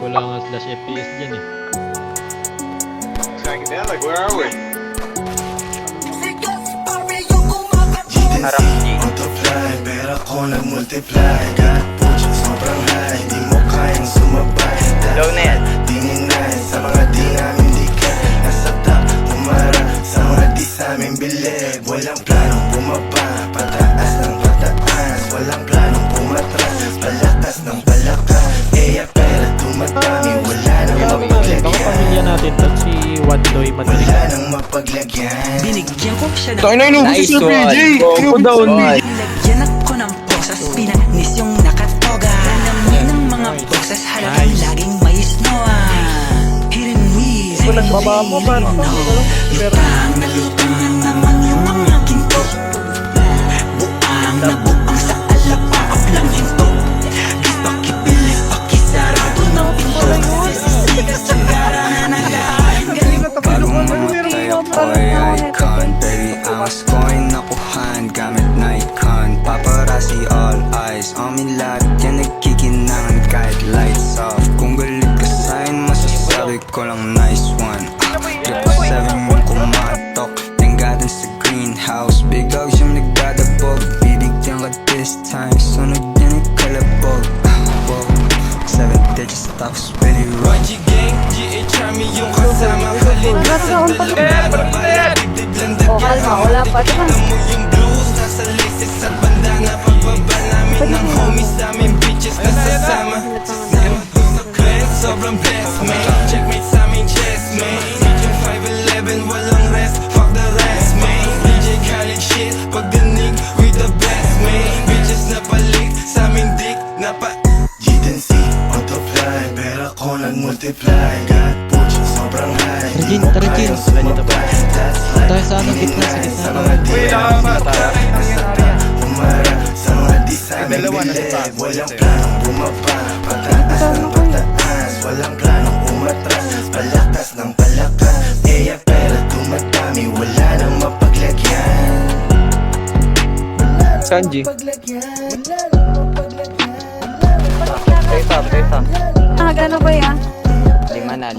Wala nga slash FPS dyan eh. Like, where are we? Harap G. Multiply, pera ko nag-multiply. God push, sobrang high, di mo kayang sumabay. Low na yan. Tingin sa mga di namin dikit. Nasa top, umara sa mga di sa aming bilib. Walang planong bumaba, pataas ng pataas. Walang planong pumatras, palakas ng palakas. Eya pera tumatami, wala nang Baka mapaglagyan. pamilya natin to, si Wandoy Madrid. Wala nang mapaglagyan. Binigyan ko siya ng Tayo na inubos Nice si Sir PJ! one. Inubos down. si PJ! Nilagyan ako ng posas, pinanis yung nakatoga. Alamin ng mga boses, halagang laging may snow. Hidden wheels, Baba mo ba? lutang na naman yung mga ginto. Buang na buang sa alapaap lang hinto. Di pakipilit, pakisarado ng pinto. Sigara na nalahan, galing Bagong mamatay ako'y icon. Baby, ang scoring nakuhan gamit Nikon. Paparazzi all eyes on me, lahat yan nagkikinangan kahit lights off. Kung galit ka sa'kin, masasabi ko lang nice one. 777 yung kumatok, nanggadan sa greenhouse. Big dogs yung nagdadabog, bibigyan ka this time. Sunod yan ay kalabog. 7 digits stops, really wrong. YG Gang, GH Army yung kasama. Kalit sa dalawa, bigdig lang dagyan. Wala pa ito. Alam mo yung blues, nasa laces at bandana. Pagbaba namin ng homies, daming bitches nasasama. Sa clan, sobrang blessed, man. Checkmate sa aming chest, man. Medium 5'11", walang rest, fuck the rest, man. DJ Khaled shit, pagdanig, we the best, man. Bitches na palig, sa aming dick, na pa G10C, multiply, pera ko nag-multiply. God push, sobrang high, di mo Tara, Jin. kayang sumabay. That's like Tayo sa ano, gitna, sa gitna. sa mga di namin dikit. Nasa top, umara sa mga di sa aming bilib. Walang planong bumaba, pataas ng pataas. Walang planong umatras, palakas ng palakas. Eya pera tumatami, wala nang mapaglagyan. Sanji. Ah, gano'n ba yan? Lima na.